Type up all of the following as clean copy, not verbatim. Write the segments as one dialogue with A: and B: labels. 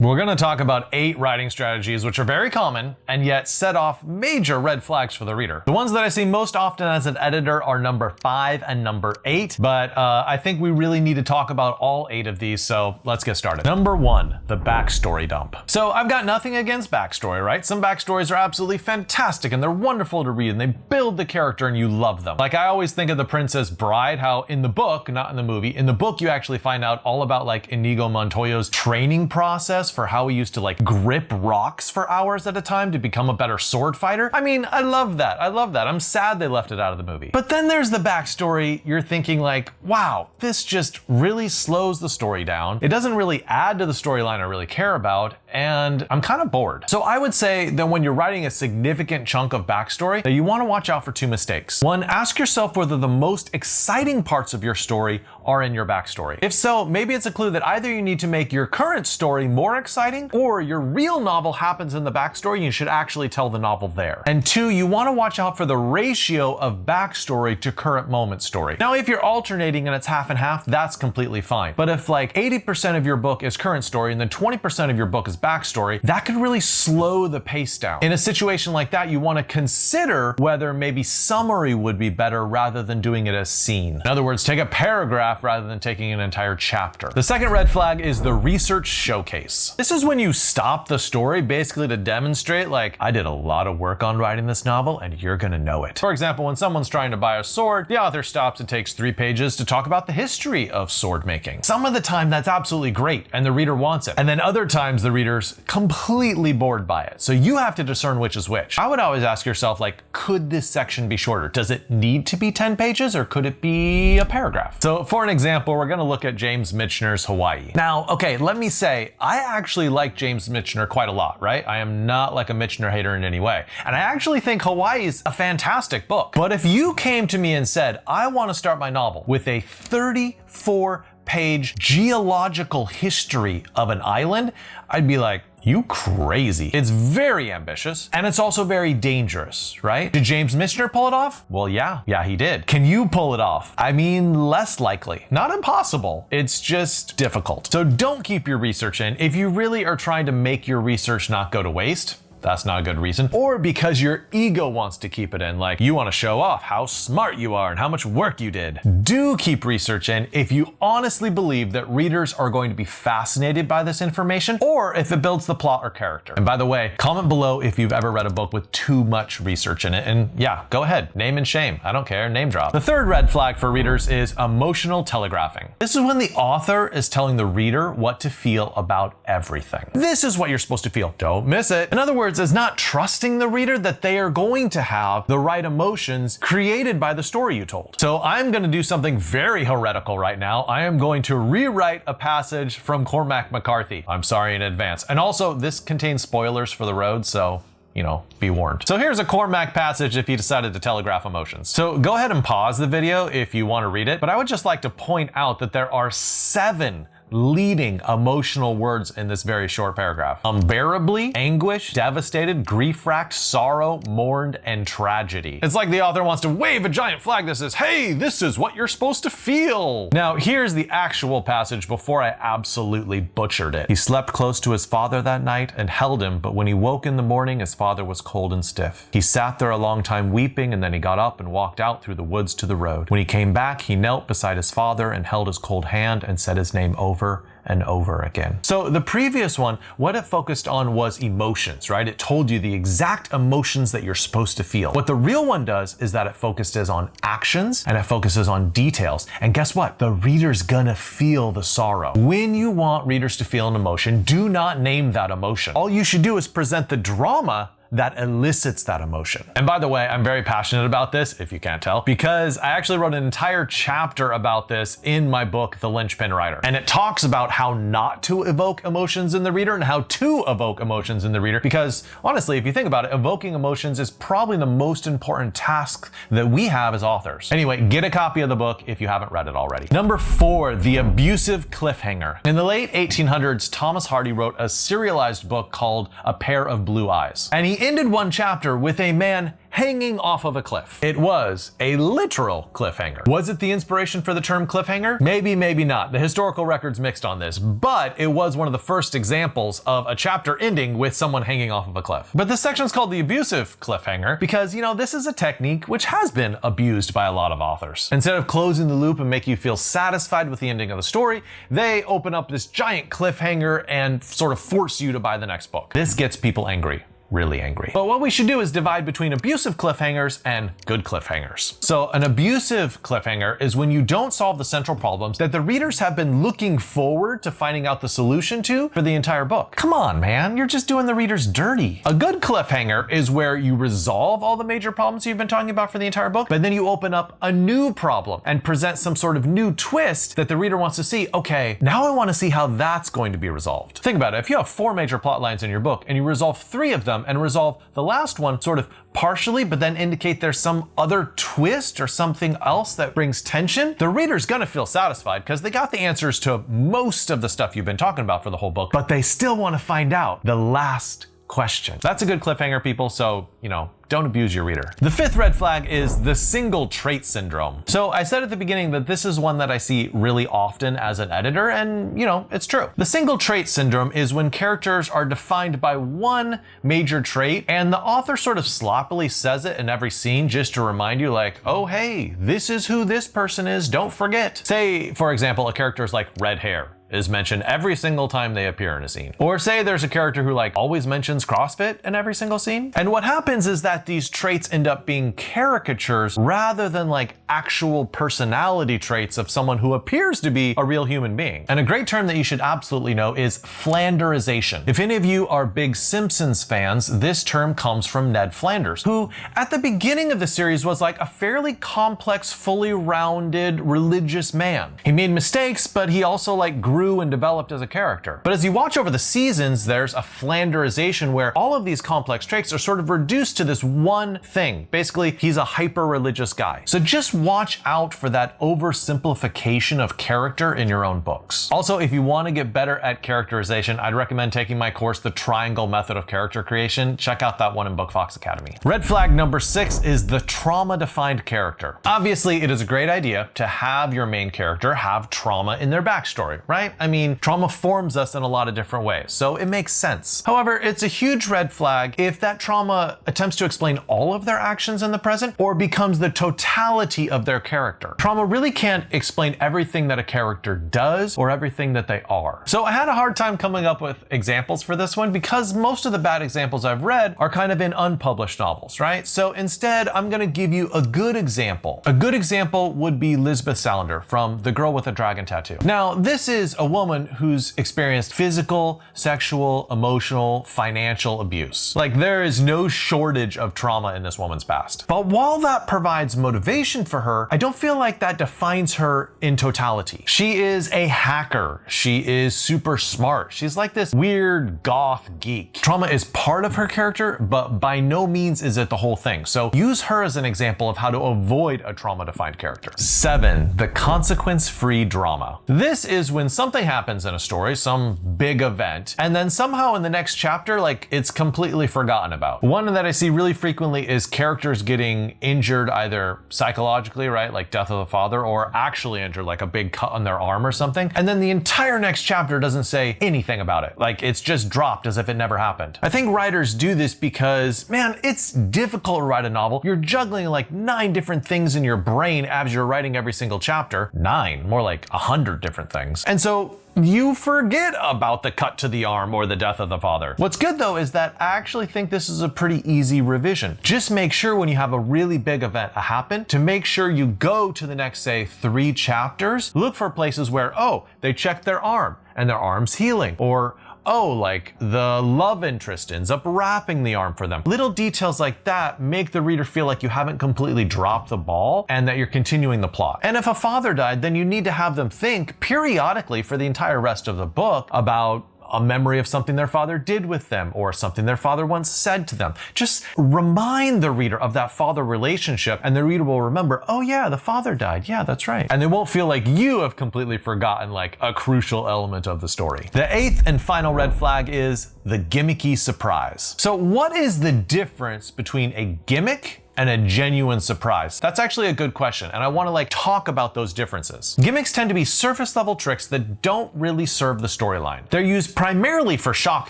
A: We're going to talk about 8 writing strategies which are very common and yet set off major red flags for the reader. The ones that I see most often as an editor are number 5 and number 8, but I think we really need to talk about all 8 of these, so let's get started. Number 1, the backstory dump. So I've got nothing against backstory, right? Some backstories are absolutely fantastic and they're wonderful to read and they build the character and you love them. Like I always think of The Princess Bride, how in the book, not in the movie, in the book you actually find out all about like Inigo Montoya's training process for how he used to like grip rocks for hours at a time to become a better sword fighter. I mean, I love that. I love that. I'm sad they left it out of the movie. But then there's the backstory. You're thinking like, wow, this just really slows the story down. It doesn't really add to the storyline I really care about, and I'm kind of bored. So I would say that when you're writing a significant chunk of backstory, that you want to watch out for 2 mistakes. 1, ask yourself whether the most exciting parts of your story are in your backstory. If so, maybe it's a clue that either you need to make your current story more exciting or your real novel happens in the backstory and you should actually tell the novel there. And 2, you want to watch out for the ratio of backstory to current moment story. Now, if you're alternating and it's half and half, that's completely fine. But if like 80% of your book is current story and then 20% of your book is backstory, that could really slow the pace down. In a situation like that, you want to consider whether maybe summary would be better rather than doing it as scene. In other words, take a paragraph rather than taking an entire chapter. The second red flag is the research showcase. This is when you stop the story basically to demonstrate like, I did a lot of work on writing this novel and you're gonna know it. For example, when someone's trying to buy a sword, the author stops and takes 3 pages to talk about the history of sword making. Some of the time that's absolutely great and the reader wants it. And then other times the reader's completely bored by it. So you have to discern which is which. I would always ask yourself like, could this section be shorter? Does it need to be 10 pages or could it be a paragraph? So for an example, we're gonna look at James Michener's Hawaii. Now, okay, let me say, I actually like James Michener quite a lot, right? I am not like a Michener hater in any way. And I actually think Hawaii is a fantastic book. But if you came to me and said, I wanna start my novel with a 34-page geological history of an island, I'd be like, you crazy. It's very ambitious and it's also very dangerous, right? Did James Michener pull it off? Well, yeah, he did. Can you pull it off? I mean, less likely. Not impossible. It's just difficult. So don't keep your research in. If you really are trying to make your research not go to waste, that's not a good reason. Or because your ego wants to keep it in, like you want to show off how smart you are and how much work you did. Do keep research in if you honestly believe that readers are going to be fascinated by this information or if it builds the plot or character. And by the way, comment below if you've ever read a book with too much research in it. And yeah, go ahead, name and shame. I don't care, name drop. The third red flag for readers is emotional telegraphing. This is when the author is telling the reader what to feel about everything. This is what you're supposed to feel. Don't miss it. In other words, is not trusting the reader that they are going to have the right emotions created by the story you told. So I'm going to do something very heretical right now. I am going to rewrite a passage from Cormac McCarthy. I'm sorry in advance. And also this contains spoilers for the road, so you know, be warned. So here's a Cormac passage if you decided to telegraph emotions. So go ahead and pause the video if you want to read it, but I would just like to point out that there are 7 leading emotional words in this very short paragraph. Unbearably, anguish, devastated, grief-racked, sorrow, mourned, and tragedy. It's like the author wants to wave a giant flag that says, hey, this is what you're supposed to feel. Now, here's the actual passage before I absolutely butchered it. He slept close to his father that night and held him, but when he woke in the morning, his father was cold and stiff. He sat there a long time weeping, and then he got up and walked out through the woods to the road. When he came back, he knelt beside his father and held his cold hand and said his name over and over again. So the previous one, what it focused on was emotions, right? It told you the exact emotions that you're supposed to feel. What the real one does is that it focuses on actions and it focuses on details. And guess what? The reader's gonna feel the sorrow. When you want readers to feel an emotion, do not name that emotion. All you should do is present the drama that elicits that emotion. And by the way, I'm very passionate about this, if you can't tell, because I actually wrote an entire chapter about this in my book, The Linchpin Writer. And it talks about how not to evoke emotions in the reader and how to evoke emotions in the reader, because honestly, if you think about it, evoking emotions is probably the most important task that we have as authors. Anyway, get a copy of the book if you haven't read it already. Number 4, the abusive cliffhanger. In the late 1800s, Thomas Hardy wrote a serialized book called A Pair of Blue Eyes. And he we ended one chapter with a man hanging off of a cliff. It was a literal cliffhanger. Was it the inspiration for the term cliffhanger? Maybe, maybe not. The historical record's mixed on this, but it was one of the first examples of a chapter ending with someone hanging off of a cliff. But this section is called the abusive cliffhanger because, you know, this is a technique which has been abused by a lot of authors. Instead of closing the loop and make you feel satisfied with the ending of the story, they open up this giant cliffhanger and sort of force you to buy the next book. This gets people angry. Really angry. But what we should do is divide between abusive cliffhangers and good cliffhangers. So an abusive cliffhanger is when you don't solve the central problems that the readers have been looking forward to finding out the solution to for the entire book. Come on, man, you're just doing the readers dirty. A good cliffhanger is where you resolve all the major problems you've been talking about for the entire book, but then you open up a new problem and present some sort of new twist that the reader wants to see. Okay, now I want to see how that's going to be resolved. Think about it. If you have 4 major plot lines in your book and you resolve 3 of them and resolve the last one sort of partially, but then indicate there's some other twist or something else that brings tension, the reader's gonna feel satisfied because they got the answers to most of the stuff you've been talking about for the whole book, but they still want to find out the last question. That's a good cliffhanger, people, so, you know, don't abuse your reader. The 5th red flag is the single trait syndrome. So I said at the beginning that this is one that I see really often as an editor, and you know, it's true. The single trait syndrome is when characters are defined by one major trait and the author sort of sloppily says it in every scene just to remind you like, oh hey, this is who this person is, don't forget. Say, for example, a character is like red hair is mentioned every single time they appear in a scene. Or say there's a character who like always mentions CrossFit in every single scene. And what happens is that these traits end up being caricatures rather than like actual personality traits of someone who appears to be a real human being. And a great term that you should absolutely know is Flanderization. If any of you are big Simpsons fans, this term comes from Ned Flanders, who at the beginning of the series was like a fairly complex, fully rounded religious man. He made mistakes, but he also like grew and developed as a character. But as you watch over the seasons, there's a Flanderization where all of these complex traits are sort of reduced to this one thing. Basically, he's a hyper-religious guy. So just watch out for that oversimplification of character in your own books. Also, if you want to get better at characterization, I'd recommend taking my course, The Triangle Method of Character Creation. Check out that one in Bookfox Academy. Red flag number 6 is the trauma-defined character. Obviously, it is a great idea to have your main character have trauma in their backstory, right? I mean, trauma forms us in a lot of different ways, so it makes sense. However, it's a huge red flag if that trauma attempts to explain all of their actions in the present or becomes the totality of their character. Trauma really can't explain everything that a character does or everything that they are. So I had a hard time coming up with examples for this one because most of the bad examples I've read are kind of in unpublished novels, right? So instead, I'm gonna give you a good example. A good example would be Lisbeth Salander from The Girl with a Dragon Tattoo. Now, this is a woman who's experienced physical, sexual, emotional, financial abuse. Like, there is no shortage of trauma in this woman's past. But while that provides motivation for her, I don't feel like that defines her in totality. She is a hacker. She is super smart. She's like this weird goth geek. Trauma is part of her character, but by no means is it the whole thing. So use her as an example of how to avoid a trauma-defined character. 7, the consequence-free drama. This is when something happens in a story, some big event, and then somehow in the next chapter, like, it's completely forgotten about. One that I see really frequently is characters getting injured either psychologically, right, like death of the father, or actually injured, like a big cut on their arm or something, and then the entire next chapter doesn't say anything about it. Like, it's just dropped as if it never happened. I think writers do this because, man, it's difficult to write a novel. You're juggling like 9 different things in your brain as you're writing every single chapter. 9, more like 100 different things. And so you forget about the cut to the arm or the death of the father. What's good though is that I actually think this is a pretty easy revision. Just make sure when you have a really big event happen to make sure you go to the next, say, 3 chapters, look for places where, oh, they checked their arm and their arm's healing, or oh, like the love interest ends up wrapping the arm for them. Little details like that make the reader feel like you haven't completely dropped the ball and that you're continuing the plot. And if a father died, then you need to have them think periodically for the entire rest of the book about a memory of something their father did with them or something their father once said to them. Just remind the reader of that father relationship, and the reader will remember, oh yeah, the father died. Yeah, that's right. And they won't feel like you have completely forgotten like a crucial element of the story. The eighth and final red flag is the gimmicky surprise. So what is the difference between a gimmick and a genuine surprise? That's actually a good question, and I want to like talk about those differences. Gimmicks tend to be surface level tricks that don't really serve the storyline. They're used primarily for shock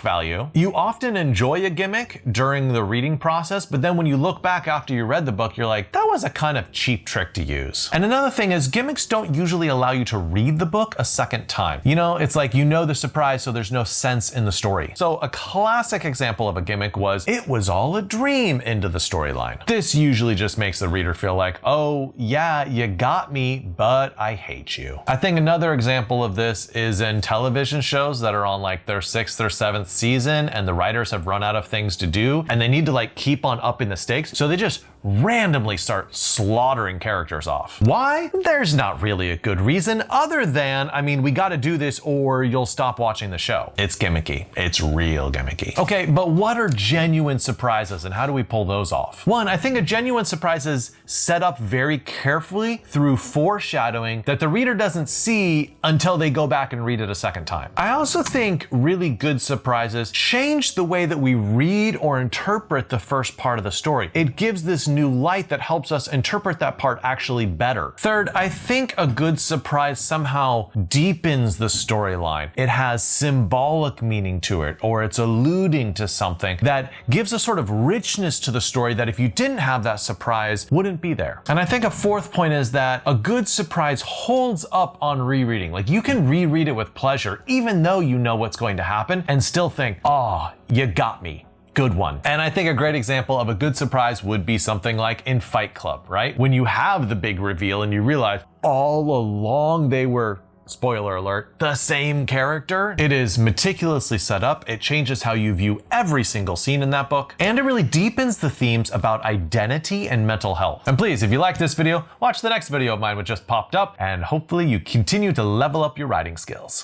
A: value. You often enjoy a gimmick during the reading process, but then when you look back after you read the book, you're like, that was a kind of cheap trick to use. And another thing is gimmicks don't usually allow you to read the book a second time. You know, it's like you know the surprise, so there's no sense in the story. So a classic example of a gimmick was, it was all a dream into the storyline. This usually just makes the reader feel like, oh yeah, you got me, but I hate you. I think another example of this is in television shows that are on like their 6th or 7th season, and the writers have run out of things to do and they need to like keep on upping the stakes, so they just randomly start slaughtering characters off. Why? There's not really a good reason other than, I mean, we gotta do this or you'll stop watching the show. It's gimmicky. It's real gimmicky. Okay, but what are genuine surprises and how do we pull those off? One, I think a genuine surprise is set up very carefully through foreshadowing that the reader doesn't see until they go back and read it a second time. I also think really good surprises change the way that we read or interpret the first part of the story. It gives this new light that helps us interpret that part actually better. Third, I think a good surprise somehow deepens the storyline. It has symbolic meaning to it, or it's alluding to something that gives a sort of richness to the story that if you didn't have that surprise, wouldn't be there. And I think a fourth point is that a good surprise holds up on rereading. Like you can reread it with pleasure, even though you know what's going to happen, and still think, oh, you got me. Good one. And I think a great example of a good surprise would be something like in Fight Club, right? When you have the big reveal and you realize all along they were, spoiler alert, the same character. It is meticulously set up. It changes how you view every single scene in that book. And it really deepens the themes about identity and mental health. And please, if you like this video, watch the next video of mine which just popped up, and hopefully you continue to level up your writing skills.